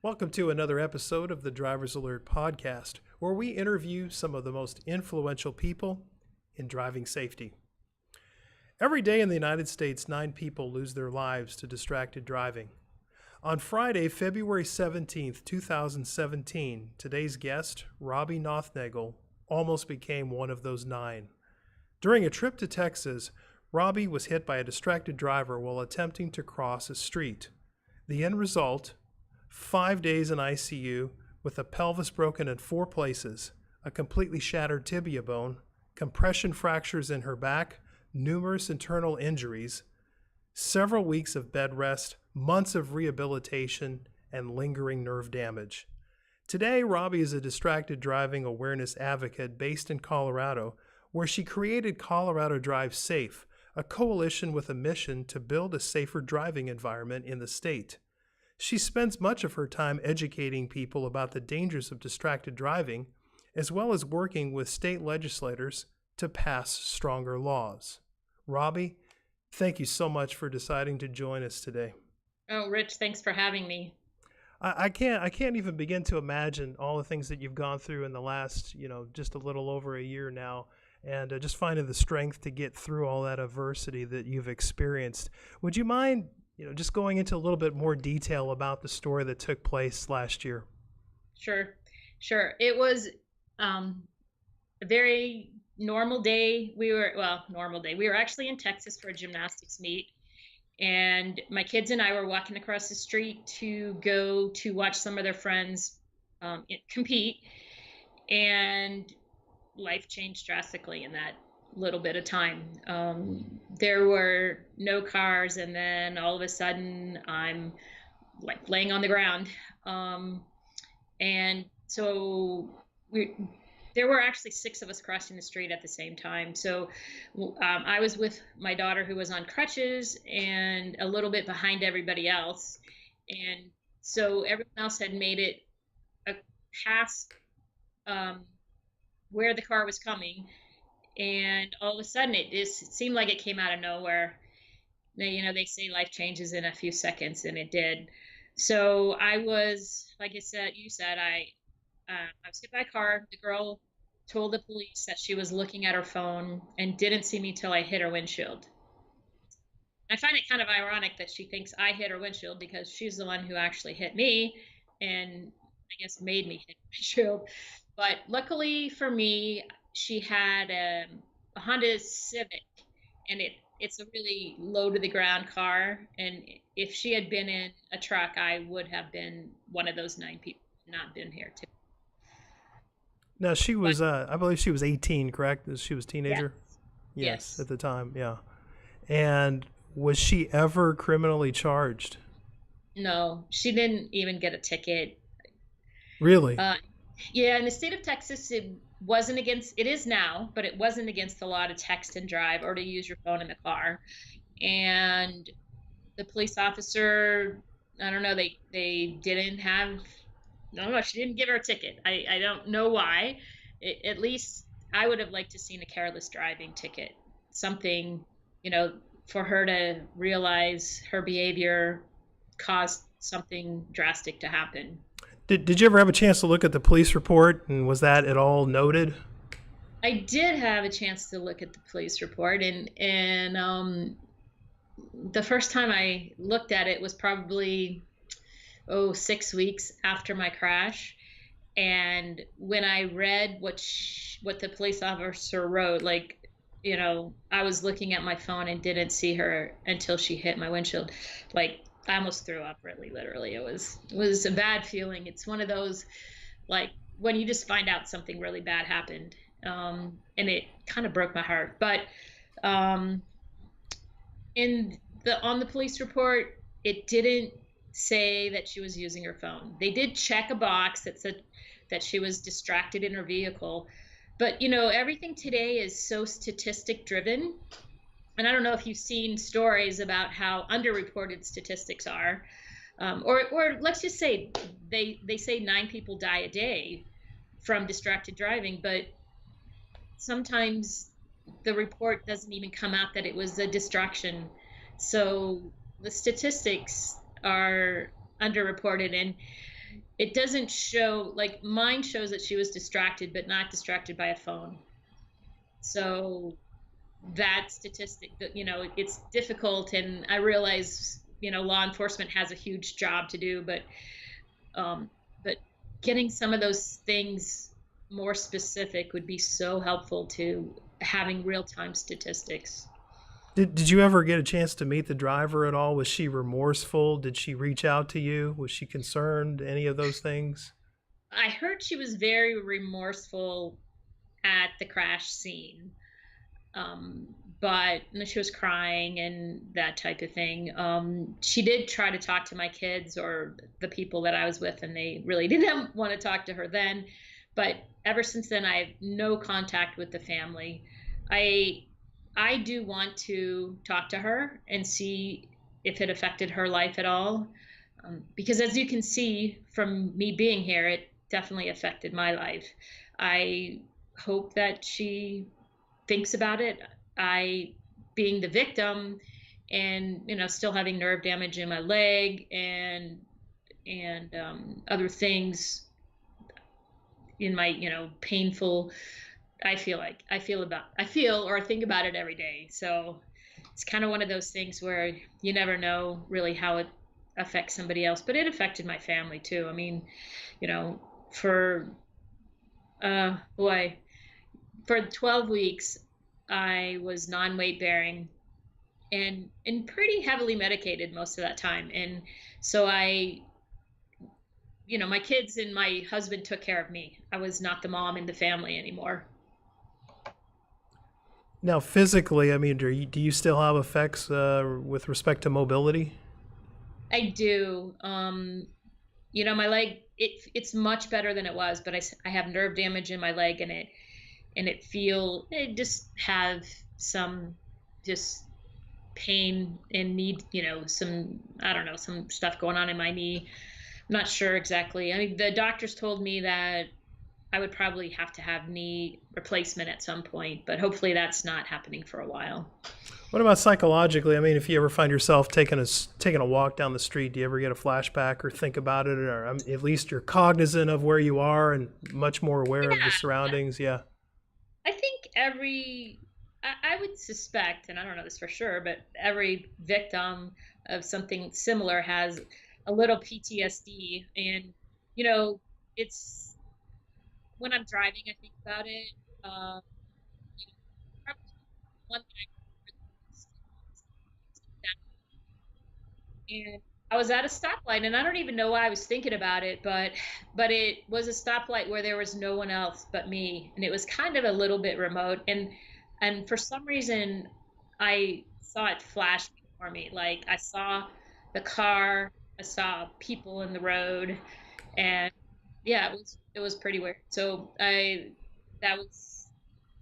Welcome to another episode of the Driver's Alert podcast, where we interview some of the most influential people in driving safety. Every day in the United States, 9 people lose their lives to distracted driving. On Friday, February 17th, 2017, today's guest, Robye Nothnagel, almost became one of those 9. During a trip to Texas, Robye was hit by a distracted driver while attempting to cross a street. The end result, 5 days in ICU with a pelvis broken in 4 places, a completely shattered tibia bone, compression fractures in her back, numerous internal injuries, several weeks of bed rest, months of rehabilitation, and lingering nerve damage. Today, Robye is a distracted driving awareness advocate based in Colorado, where she created Colorado Drive Safe, a coalition with a mission to build a safer driving environment in the state. She spends much of her time educating people about the dangers of distracted driving, as well as working with state legislators to pass stronger laws. Robye, thank you so much for deciding to join us today. Oh, Rich, thanks for having me. I can't even begin to imagine all the things that you've gone through in the last, just a little over a year now, and just finding the strength to get through all that adversity that you've experienced. Would you mind, just going into a little bit more detail about the story that took place last year? Sure. It was a very normal day. We were actually in Texas for a gymnastics meet, and my kids and I were walking across the street to go to watch some of their friends compete, and life changed drastically in that little bit of time. There were no cars, and then all of a sudden I'm like laying on the ground. And so there were actually 6 of us crossing the street at the same time. So I was with my daughter, who was on crutches and a little bit behind everybody else. And so everyone else had made it past where the car was coming. And all of a sudden it seemed like it came out of nowhere. They say life changes in a few seconds, and it did. So I was, like you said, I was hit by a car. The girl told the police that she was looking at her phone and didn't see me till I hit her windshield. I find it kind of ironic that she thinks I hit her windshield, because she's the one who actually hit me and I guess made me hit her windshield. But luckily for me, she had a Honda Civic, and it's a really low to the ground car. And if she had been in a truck, I would have been one of those 9 people, not been here too. Now, she was, I believe she was 18, correct? She was a teenager? Yes. At the time, yeah. And was she ever criminally charged? No, she didn't even get a ticket. Really? Yeah, in the state of Texas, it is now, but it wasn't against the law to text and drive or to use your phone in the car. And the police officer, I don't know, they didn't have, no, she didn't give her a ticket. I don't know why. At least I would have liked to seen a careless driving ticket, something, for her to realize her behavior caused something drastic to happen. Did you ever have a chance to look at the police report, and was that at all noted? I did have a chance to look at the police report, and the first time I looked at it was probably 6 weeks after my crash. And when I read what the police officer wrote, I was looking at my phone and didn't see her until she hit my windshield. I almost threw up, really, literally. It was a bad feeling. It's one of those, when you just find out something really bad happened, and it kind of broke my heart. But on the police report, it didn't say that she was using her phone. They did check a box that said that she was distracted in her vehicle. But, everything today is so statistic driven. And I don't know if you've seen stories about how underreported statistics are, or let's just say they say 9 people die a day from distracted driving, but sometimes the report doesn't even come out that it was a distraction. So the statistics are underreported, and it doesn't show, like mine shows that she was distracted, but not distracted by a phone. So that statistic, that, it's difficult, and I realize, law enforcement has a huge job to do, um, but getting some of those things more specific would be so helpful to having real-time statistics. Did you ever get a chance to meet the driver at all? Was she remorseful? Did she reach out to you? Was she concerned? Any of those things? I heard she was very remorseful at the crash scene. But she was crying and that type of thing. She did try to talk to my kids or the people that I was with, and they really didn't want to talk to her then. But ever since then, I have no contact with the family. I do want to talk to her and see if it affected her life at all, because as you can see from me being here, it definitely affected my life. I hope that she thinks about it. I, being the victim, and still having nerve damage in my leg and other things in my painful. I feel or think about it every day. So it's kind of one of those things where you never know really how it affects somebody else, but it affected my family too. I mean, for boy, for 12 weeks, I was non-weight bearing and pretty heavily medicated most of that time. And so my kids and my husband took care of me. I was not the mom in the family anymore. Now, physically, I mean, do you still have effects with respect to mobility? I do. My leg, it's much better than it was, but I have nerve damage in my leg, and it just have some just pain and need, some, I don't know, some stuff going on in my knee. I'm not sure exactly. I mean, the doctors told me that I would probably have to have knee replacement at some point, but hopefully that's not happening for a while. What about psychologically? I mean, if you ever find yourself taking a walk down the street, do you ever get a flashback or think about it, or at least you're cognizant of where you are and much more aware of the surroundings? Yeah. I think I would suspect, and I don't know this for sure, but every victim of something similar has a little PTSD. And, it's when I'm driving, I think about it. Probably one thing and I was at a stoplight, and I don't even know why I was thinking about it, but it was a stoplight where there was no one else but me, and it was kind of a little bit remote, and for some reason I saw it flash before me. Like I saw the car, I saw people in the road, and yeah, it was pretty weird. So that was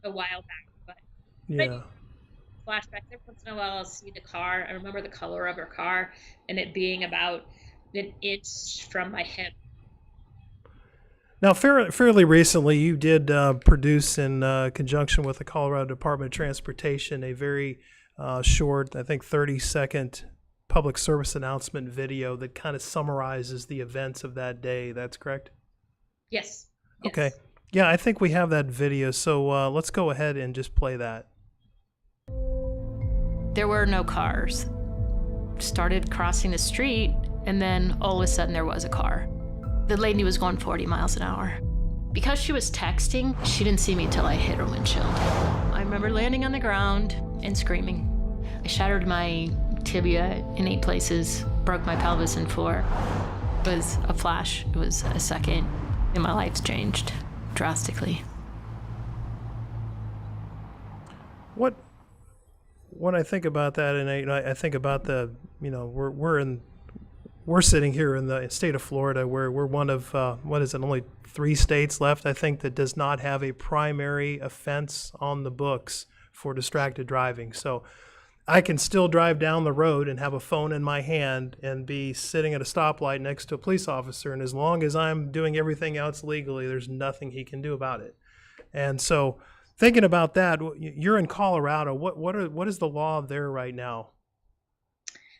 a while back, but I do Yeah. flashbacks. Every once in a while, I'll see the car. I remember the color of her car and it being about an inch from my hip. Now, fairly recently, you did produce, in conjunction with the Colorado Department of Transportation, a very short, I think 30-second public service announcement video that kind of summarizes the events of that day. That's correct? Yes. Okay. Yeah, I think we have that video. So let's go ahead and just play that. There were no cars. Started crossing the street, and then all of a sudden there was a car. The lady was going 40 miles an hour. Because she was texting, she didn't see me till I hit her windshield. I remember landing on the ground and screaming. I shattered my tibia in 8 places, broke my pelvis in 4. It was a flash, it was a second, and my life's changed drastically. When I think about that, and I think about we're sitting here in the state of Florida, where we're one of only 3 states left, I think, that does not have a primary offense on the books for distracted driving. So I can still drive down the road and have a phone in my hand and be sitting at a stoplight next to a police officer, and as long as I'm doing everything else legally, there's nothing he can do about it. And so, thinking about that, you're in Colorado. What is the law there right now?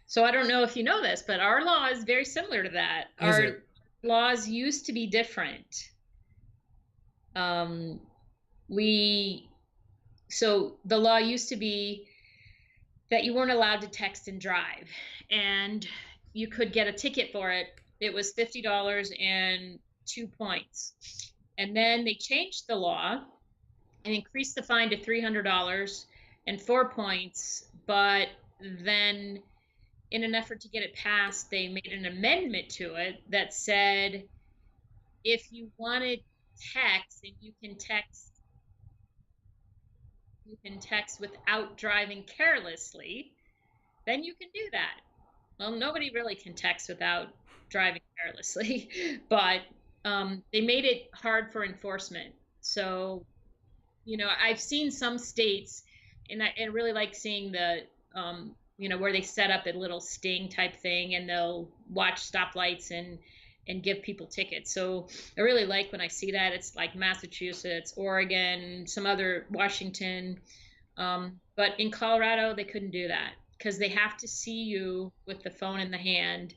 So I don't know if you know this, but our law is very similar to that. Is it? laws used to be different. Um, so the law used to be that you weren't allowed to text and drive, and you could get a ticket for it. It was $50 and 2 points. And then they changed the law and increased the fine to $300 and 4 points. But then, in an effort to get it passed, they made an amendment to it that said if you wanted text and you can text without driving carelessly, then you can do that. Well, nobody really can text without driving carelessly, but they made it hard for enforcement. So, I've seen some states, and I really like seeing the, where they set up a little sting type thing, and they'll watch stoplights and give people tickets. So I really like when I see that. It's like Massachusetts, Oregon, some other Washington. But in Colorado, they couldn't do that because they have to see you with the phone in the hand.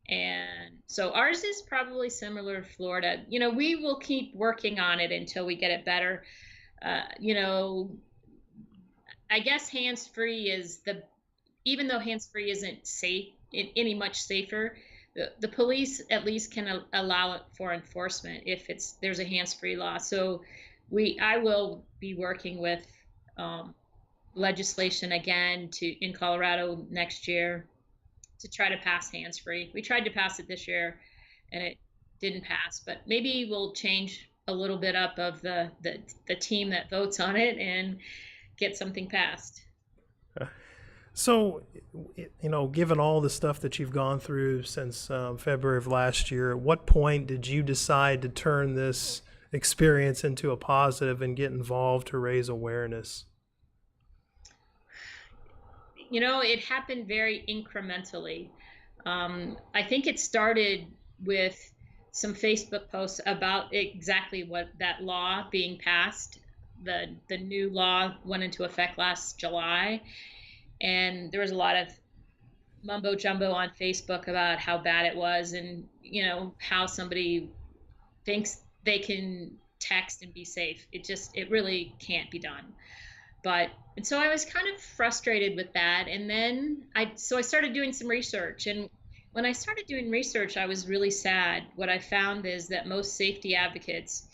And so ours is probably similar to Florida. We will keep working on it until we get it better. I guess hands-free even though hands-free isn't safe, any much safer, the police at least can allow it for enforcement if there's a hands-free law. So I will be working with legislation again in Colorado next year to try to pass hands-free. We tried to pass it this year and it didn't pass, but maybe we'll change a little bit up of the team that votes on it and get something passed. So, given all the stuff that you've gone through since February of last year, at what point did you decide to turn this experience into a positive and get involved to raise awareness? It happened very incrementally. I think it started with some Facebook posts about exactly what that law being passed. The new law went into effect last July. And there was a lot of mumbo jumbo on Facebook about how bad it was and, how somebody thinks they can text and be safe. It really can't be done. And so I was kind of frustrated with that. And then I started doing some research. And when I started doing research, I was really sad. What I found is that most safety advocates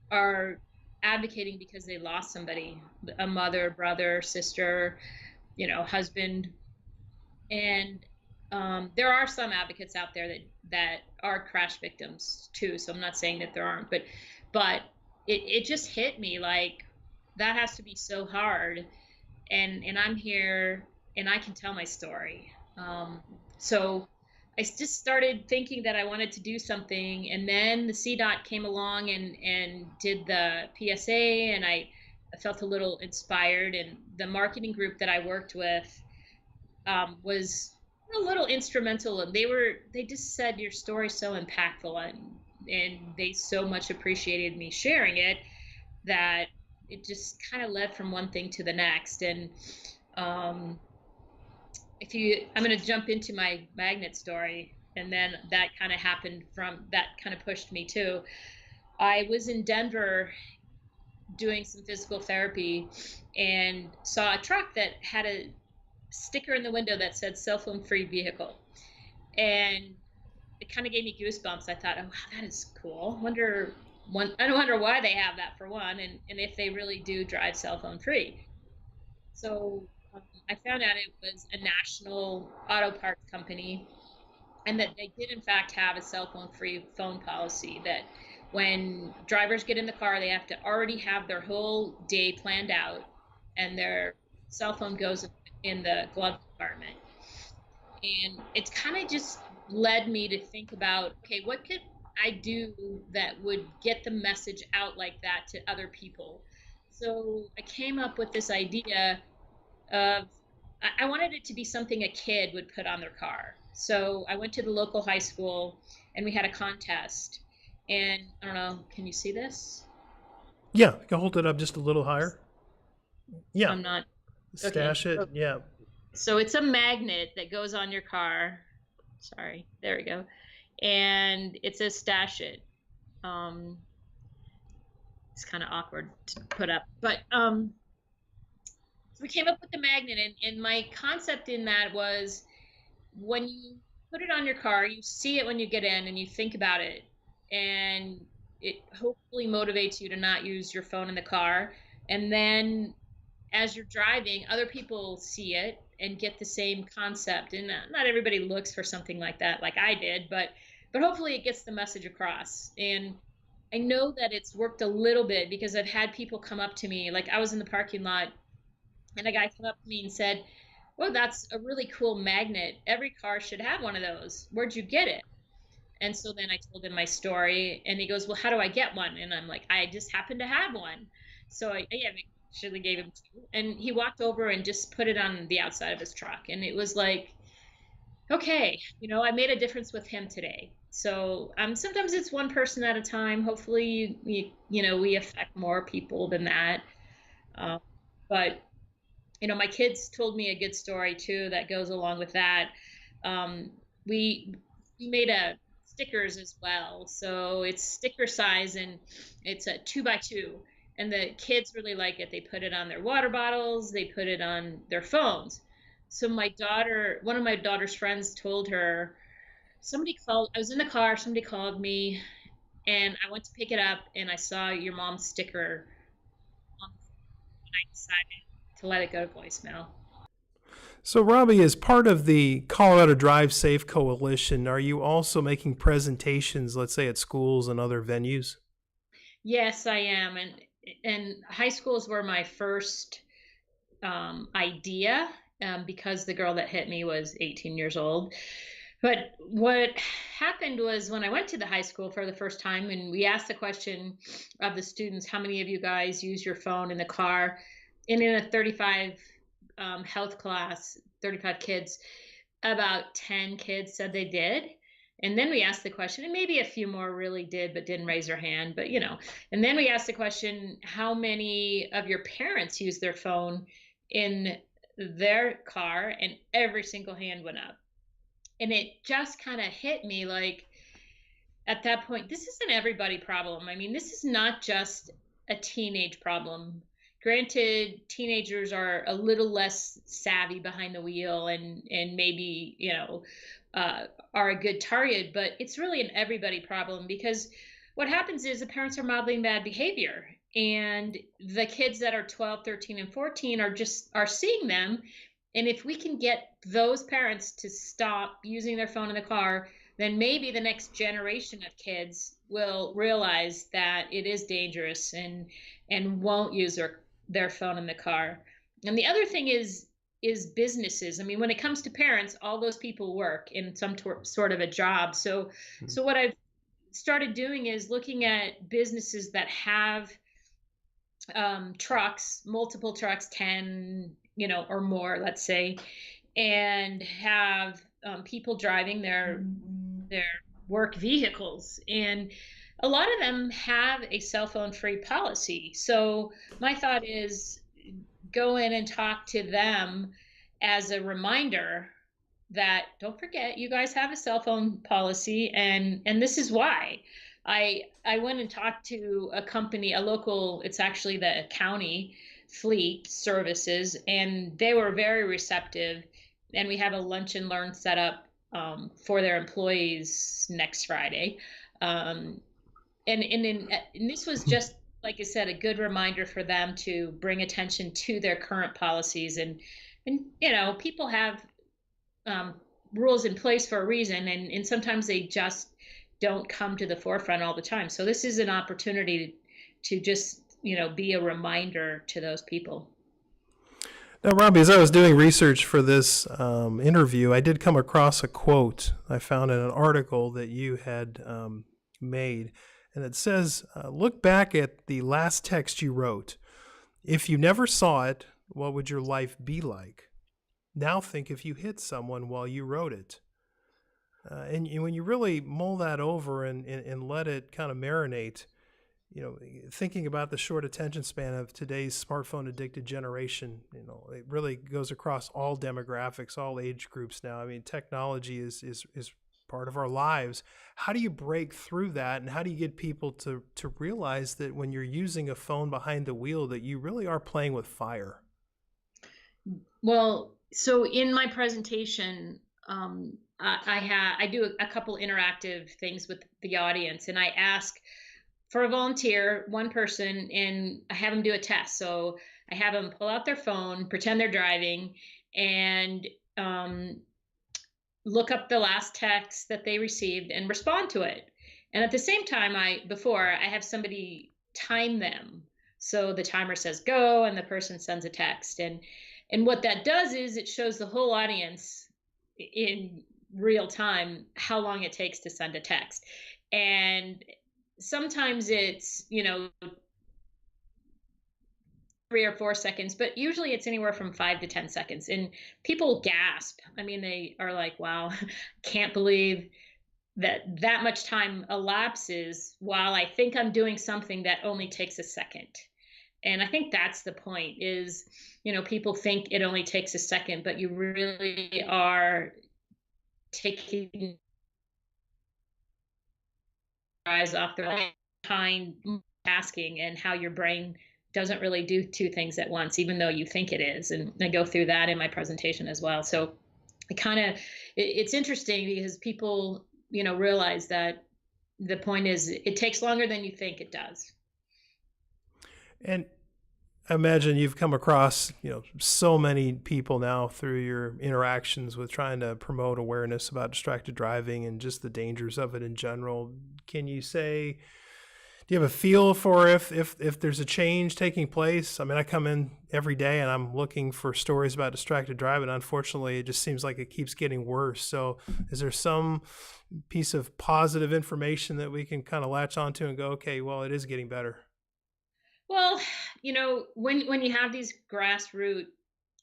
are advocating because they lost somebody, a mother, brother, sister, husband. And there are some advocates out there that are crash victims too. So I'm not saying that there aren't, but it just hit me like that has to be so hard. And I'm here and I can tell my story. So I just started thinking that I wanted to do something. And then the CDOT came along and did the PSA, and I felt a little inspired, and the marketing group that I worked with was a little instrumental, and they just said your story's so impactful, and they so much appreciated me sharing it that it just kind of led from one thing to the next. And I'm going to jump into my magnet story, and then that kind of happened that kind of pushed me too. I was in Denver doing some physical therapy and saw a truck that had a sticker in the window that said cell phone free vehicle. And it kind of gave me goosebumps. I thought, oh, wow, that is cool. I wonder why they have that, for one, and if they really do drive cell phone free. So I found out it was a national auto parts company, and that they did in fact have a cell phone free phone policy, that when drivers get in the car, they have to already have their whole day planned out, and their cell phone goes in the glove compartment. And it's kind of just led me to think about, okay, what could I do that would get the message out like that to other people? So I came up with this idea of, I wanted it to be something a kid would put on their car. So I went to the local high school and we had a contest. And I don't know, can you see this? Yeah, you can hold it up just a little higher. Yeah. I'm not. Stash okay. it, yeah. So it's a magnet that goes on your car. Sorry, there we go. and it says stash it. It's kind of awkward to put up, but so we came up with the magnet, and my concept in that was when you put it on your car, you see it when you get in and you think about it, and it hopefully motivates you to not use your phone in the car. And then as you're driving, other people see it and get the same concept. And not everybody looks for something like that, like I did, but hopefully it gets the message across. And I know that it's worked a little bit because I've had people come up to me, like I was in the parking lot and a guy came up to me and said, "Well, that's a really cool magnet. Every car should have one of those. Where'd you get it?" And so then I told him my story, and he goes, "Well, how do I get one?" And I'm like, "I just happen to have one." So I actually gave him two, and he walked over and just put it on the outside of his truck. And it was like, okay, I made a difference with him today. So sometimes it's one person at a time. Hopefully, we affect more people than that. But my kids told me a good story too that goes along with that. We made stickers as well, so it's sticker size and it's a 2x2, and the kids really like it. They put it on their water bottles, they put it on their phones. So one of my daughter's friends told her, somebody called. I was in the car, somebody called me, and I went to pick it up, and I saw your mom's sticker on the phone, and I decided to let it go to voicemail. So, Robbie, as part of the Colorado Drive Safe Coalition, are you also making presentations, let's say at schools and other venues? Yes, I am, and high schools were my first idea, because the girl that hit me was 18 years old. But what happened was when I went to the high school for the first time, and we asked the question of the students, how many of you guys use your phone in the car? And in a 35 health class, 35 kids, about 10 kids said they did. And then we asked the question, and maybe a few more really did, but didn't raise their hand. But, and then we asked the question, how many of your parents use their phone in their car? And every single hand went up. And it just kind of hit me like, at that point, this isn't everybody problem. I mean, this is not just a teenage problem. Granted, teenagers are a little less savvy behind the wheel and maybe, are a good target, but it's really an everybody problem, because what happens is the parents are modeling bad behavior, and the kids that are 12, 13, and 14 are seeing them. And if we can get those parents to stop using their phone in the car, then maybe the next generation of kids will realize that it is dangerous and won't use their phone in the car. And the other thing is businesses. I mean, when it comes to parents, all those people work in some sort of a job. So what I've started doing is looking at businesses that have trucks, multiple trucks, 10, or more, let's say, and have people driving their work vehicles. And a lot of them have a cell phone free policy. So my thought is go in and talk to them as a reminder that, don't forget, you guys have a cell phone policy, and this is why. I went and talked to a company, a local, it's actually the county fleet services, and they were very receptive. And we have a lunch and learn set up for their employees next Friday. And this was just, like I said, a good reminder for them to bring attention to their current policies. And people have rules in place for a reason, and sometimes they just don't come to the forefront all the time. So this is an opportunity to just, be a reminder to those people. Now, Robbie, as I was doing research for this interview, I did come across a quote I found in an article that you had made, and it says, look back at the last text you wrote. If you never saw it, what would your life be like? Now think if you hit someone while you wrote it. And when you really mull that over and let it kind of marinate, thinking about the short attention span of today's smartphone addicted generation, it really goes across all demographics, all age groups now. I mean, technology is part of our lives. How do you break through that, and how do you get people to realize that when you're using a phone behind the wheel that you really are playing with fire? Well, so in my presentation, I do a couple interactive things with the audience, and I ask for a volunteer, one person, and I have them do a test. So I have them pull out their phone, pretend they're driving, and look up the last text that they received and respond to it. And at the same time, I have somebody time them. So the timer says go, and the person sends a text. And what that does is it shows the whole audience in real time how long it takes to send a text. And sometimes it's, 3 or 4 seconds, but usually it's anywhere from 5 to 10 seconds. And people gasp. I mean, they are like, wow, can't believe that much time elapses while I think I'm doing something that only takes a second. And I think that's the point is, people think it only takes a second, but you really are taking eyes off their behind tasking and how your brain doesn't really do two things at once, even though you think it is. And I go through that in my presentation as well. So it's interesting because people, realize that the point is it takes longer than you think it does. And I imagine you've come across, so many people now through your interactions with trying to promote awareness about distracted driving and just the dangers of it in general. Can you say, do you have a feel for if there's a change taking place? I mean, I come in every day and I'm looking for stories about distracted driving. Unfortunately, it just seems like it keeps getting worse. So is there some piece of positive information that we can kind of latch onto and go, okay, well, it is getting better? Well, when you have these grassroots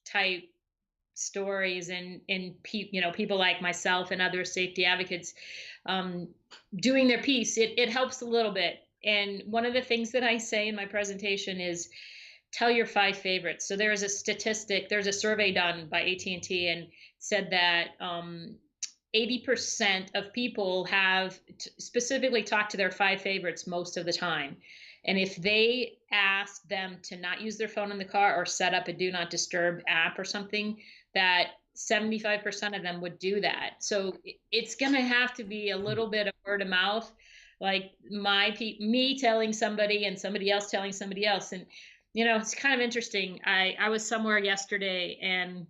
type stories and people like myself and other safety advocates doing their piece, it helps a little bit. And one of the things that I say in my presentation is tell your 5 favorites. So there's a survey done by AT&T and said that 80% of people have specifically talked to their 5 favorites most of the time. And if they ask them to not use their phone in the car or set up a do not disturb app or something, that 75% of them would do that. So it's going to have to be a little bit of word of mouth, like me telling somebody and somebody else telling somebody else. And, it's kind of interesting. I was somewhere yesterday and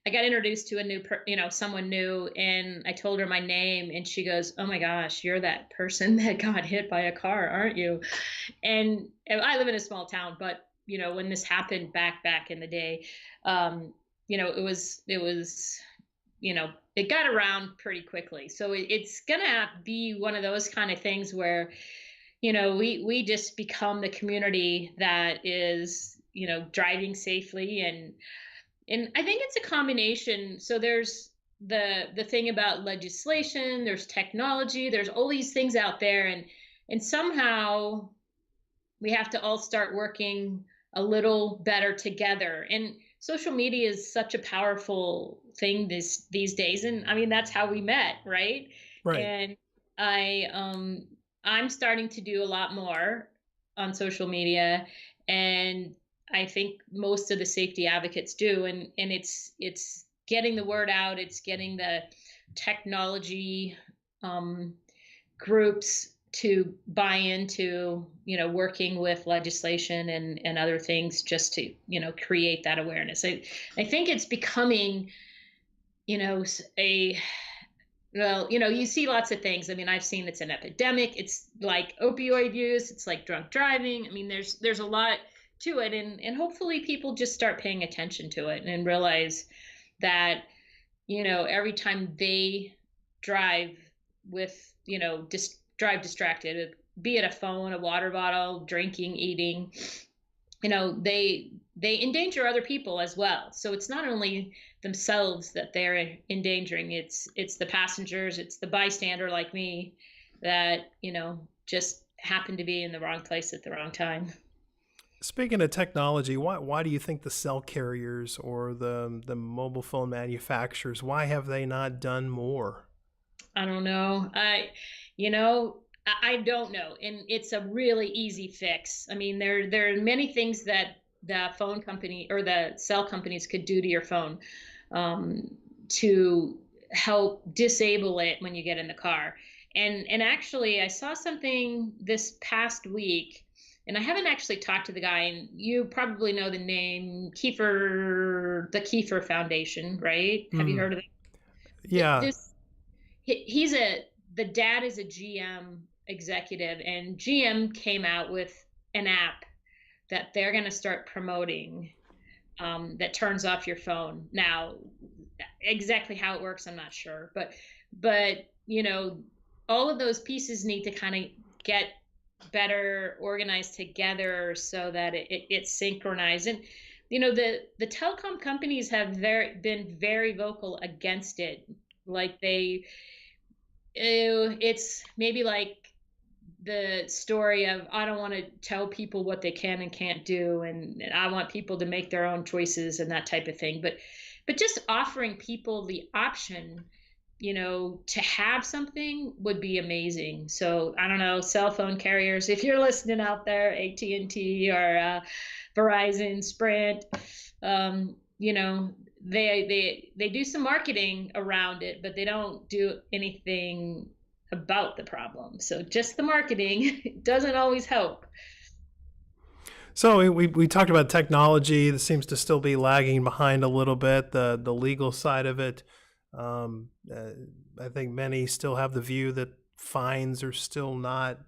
I got introduced to someone new, and I told her my name, and she goes, "Oh my gosh, you're that person that got hit by a car, aren't you?" And I live in a small town, but when this happened back in the day, it was it got around pretty quickly. So it's gonna be one of those kind of things where, we just become the community that is, driving safely. And I think it's a combination. So there's the thing about legislation, there's technology, there's all these things out there. And somehow we have to all start working a little better together. And social media is such a powerful thing these days. And I mean, that's how we met, right? Right. And I'm starting to do a lot more on social media, and I think most of the safety advocates do, and it's getting the word out. It's getting the technology groups to buy into, working with legislation and other things just to, create that awareness. I think it's becoming, you see lots of things. I mean, I've seen it's an epidemic. It's like opioid use. It's like drunk driving. I mean, there's a lot to it, and hopefully people just start paying attention to it and realize that every time they drive with drive distracted, be it a phone, a water bottle, drinking, eating, they endanger other people as well. So it's not only themselves that they're endangering, it's the passengers, it's the bystander like me that just happened to be in the wrong place at the wrong time. Speaking of technology, why do you think the cell carriers or the mobile phone manufacturers, why have they not done more? I don't know. You know, I don't know. And it's a really easy fix. I mean, there are many things that the phone company or the cell companies could do to your phone to help disable it when you get in the car. And actually, I saw something this past week, and I haven't actually talked to the guy. And you probably know the name Kiefer, the Kiefer Foundation, right? Have you Mm, heard of it? yeah. This he's the dad is a GM executive, and GM came out with an app that they're going to start promoting that turns off your phone. Now, exactly how it works, I'm not sure, but you know, all of those pieces need to kind of get better organized together so that it's synchronized. And you know, the telecom companies have been very vocal against it. Like it's maybe like the story of I don't want to tell people what they can and can't do, and I want people to make their own choices and that type of thing. But just offering people the option, you know, to have something would be amazing. So I don't know, cell phone carriers, if you're listening out there, AT&T or Verizon, Sprint, you know, they do some marketing around it, but they don't do anything about the problem. So just the marketing doesn't always help. So we talked about technology that seems to still be lagging behind a little bit, the legal side of it. Um, uh, I think many still have the view that fines are still not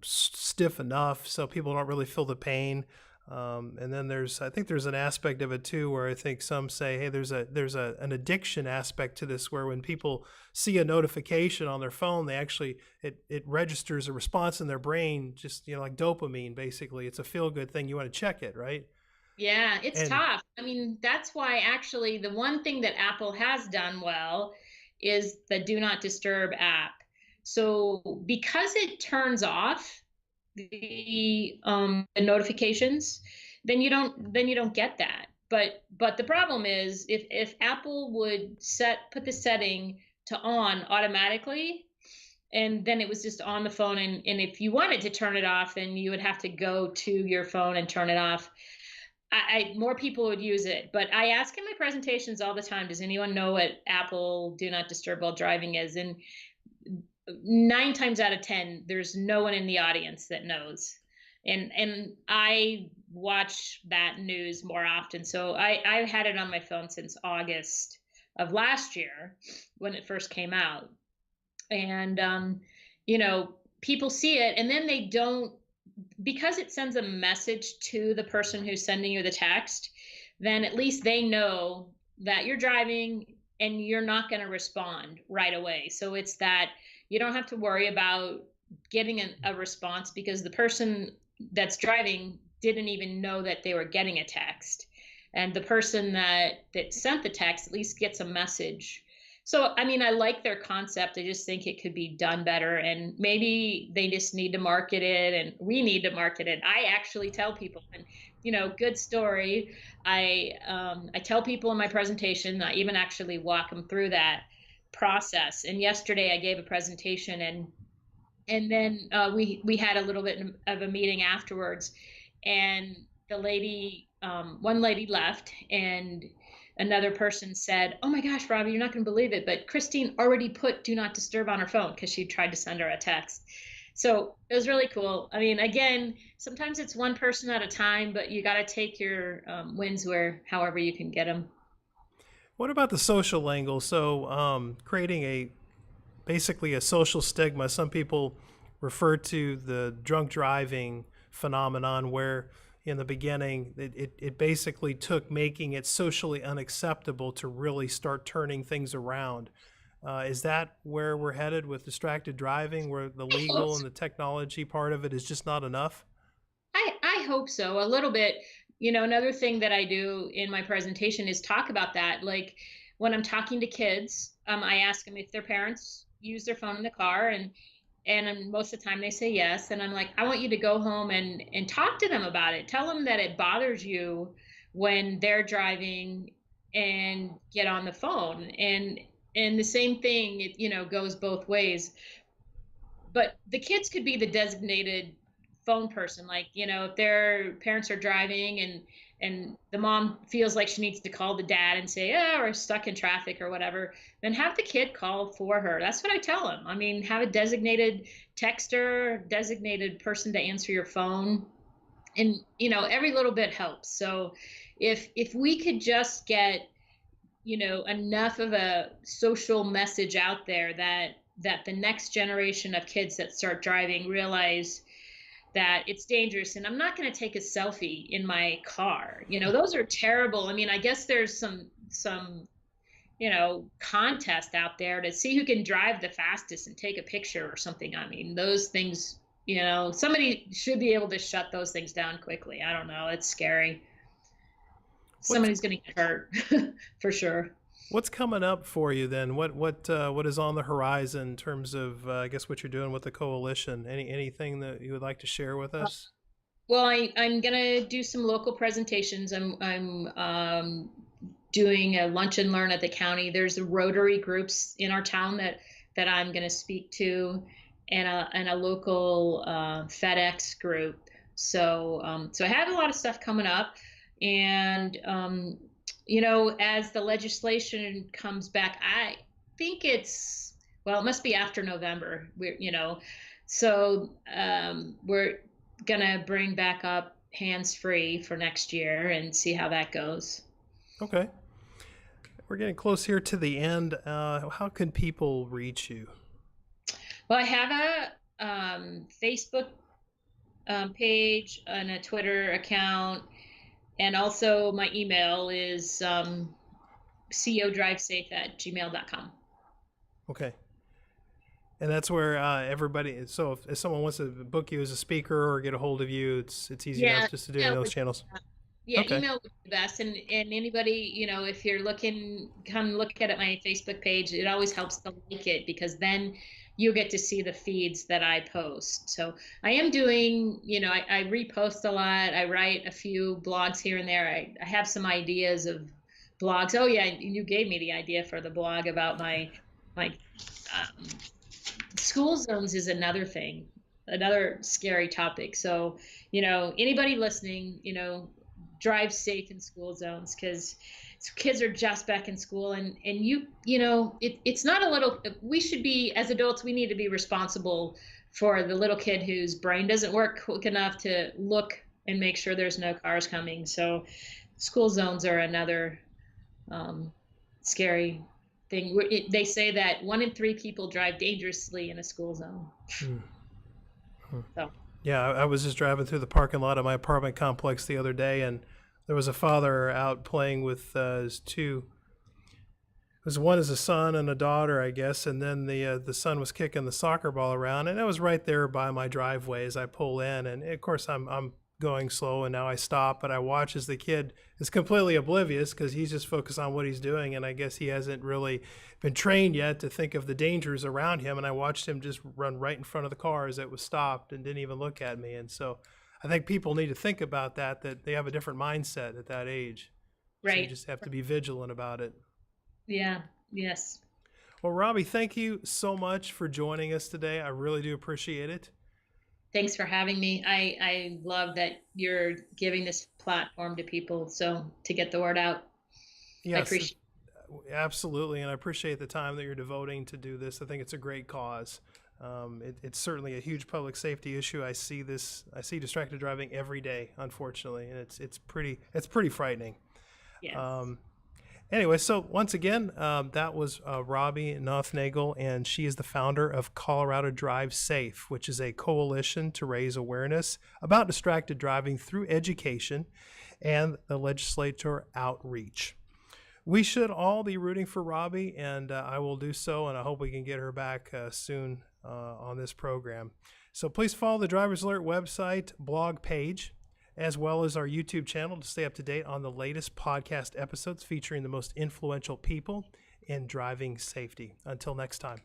stiff enough, so people don't really feel the pain. And then I think there's an aspect of it too, where I think some say, hey, an addiction aspect to this, where when people see a notification on their phone, it registers a response in their brain, just like dopamine. Basically, it's a feel good thing. You want to check it, right? Yeah, it's And tough. I mean, that's why actually the one thing that Apple has done well is the Do Not Disturb app. So because it turns off the notifications, then you don't get that. But the problem is if Apple would put the setting to on automatically, and then it was just on the phone, and if you wanted to turn it off, then you would have to go to your phone and turn it off. More people would use it. But I ask in my presentations all the time, does anyone know what Apple Do Not Disturb while driving is? And 9 times out of 10, there's no one in the audience that knows. And I watch that news more often. So I've had it on my phone since August of last year when it first came out. And you know, people see it and then they don't, because it sends a message to the person who's sending you the text, then at least they know that you're driving and you're not going to respond right away. So it's that you don't have to worry about getting a response because the person that's driving didn't even know that they were getting a text. And the person that sent the text at least gets a message. So, I mean, I like their concept. I just think it could be done better. And maybe they just need to market it and we need to market it. I actually tell people, and, you know, good story. I tell people in my presentation, I even actually walk them through that process. And yesterday I gave a presentation and then we had a little bit of a meeting afterwards. And the lady, one lady left and another person said, "Oh my gosh, Robbie, you're not going to believe it, but Christine already put Do Not Disturb on her phone because she tried to send her a text." So it was really cool. I mean, again, sometimes it's one person at a time, but you got to take your wins however you can get them. what about the social angle? So creating basically a social stigma. Some people refer to the drunk driving phenomenon where in the beginning it basically took making it socially unacceptable to really start turning things around. Is that where we're headed with distracted driving, where the I hope legal so. and the technology part of it is just not enough? I hope so, a little bit. You know, another thing that I do in my presentation is talk about that. Like when I'm talking to kids, I ask them if their parents use their phone in the car, And most of the time they say yes. And I'm like, I want you to go home and talk to them about it. Tell them that it bothers you when they're driving and get on the phone. And the same thing, goes both ways. But the kids could be the designated phone person. Like, if their parents are driving and the mom feels like she needs to call the dad and say, yeah, we're stuck in traffic or whatever, then have the kid call for her. That's what I tell them. I mean, have a designated texter, designated person to answer your phone. And, every little bit helps. So if we could just get, enough of a social message out there that the next generation of kids that start driving realize that it's dangerous. And I'm not going to take a selfie in my car. Those are terrible. I mean, I guess there's some contest out there to see who can drive the fastest and take a picture or something. I mean, those things, somebody should be able to shut those things down quickly. I don't know. It's scary. Somebody's going to get hurt for sure. What's coming up for you then? What is on the horizon in terms of I guess what you're doing with the coalition? Anything that you would like to share with us? Well, I'm gonna do some local presentations. I'm doing a lunch and learn at the county. There's Rotary groups in our town that I'm gonna speak to, and a local FedEx group. So I have a lot of stuff coming up, and as the legislation comes back, I think it must be after November. So we're gonna bring back up hands-free for next year and see how that goes. Okay. We're getting close here to the end. How can people reach you? Well, I have a Facebook page and a Twitter account. And also my email is codrivesafe@gmail.com. Okay. And that's where everybody, so if someone wants to book you as a speaker or get a hold of you, it's easy enough just to do it in those channels. Yeah, Okay. email would be best. And anybody, if you're looking, come look at my Facebook page. It always helps to like it, because then you get to see the feeds that I post. So I am doing, I repost a lot. I write a few blogs here and there. I have some ideas of blogs. Oh yeah, you gave me the idea for the blog about my school zones is another thing, another scary topic. So, anybody listening, drive safe in school zones, because kids are just back in school, and it's not a little, we should be, as adults, we need to be responsible for the little kid whose brain doesn't work quick enough to look and make sure there's no cars coming. So school zones are another scary thing. They say that 1 in 3 people drive dangerously in a school zone. So. Yeah, I was just driving through the parking lot of my apartment complex the other day, and there was a father out playing with his two. One is a son and a daughter, I guess, and then the son was kicking the soccer ball around, and it was right there by my driveway as I pull in, and of course I'm going slow, and now I stop, but I watch as the kid is completely oblivious because he's just focused on what he's doing, and I guess he hasn't really been trained yet to think of the dangers around him, and I watched him just run right in front of the car as it was stopped and didn't even look at me. And so I think people need to think about that they have a different mindset at that age. Right. So you just have to be vigilant about it. Yeah. Yes. Well, Robye, thank you so much for joining us today. I really do appreciate it. Thanks for having me. I love that you're giving this platform to people, so to get the word out. Yes, I appreciate it. Absolutely, and I appreciate the time that you're devoting to do this. I think it's a great cause. It's certainly a huge public safety issue. I see distracted driving every day, unfortunately, and it's pretty frightening. Yes. Anyway, so once again, that was Robye Nothnagel, and she is the founder of Colorado Drive Safe, which is a coalition to raise awareness about distracted driving through education and the legislator outreach. We should all be rooting for Robye, and I will do so, and I hope we can get her back soon on this program. So please follow the Drivers Alert website blog page, as well as our YouTube channel, to stay up to date on the latest podcast episodes featuring the most influential people in driving safety. Until next time.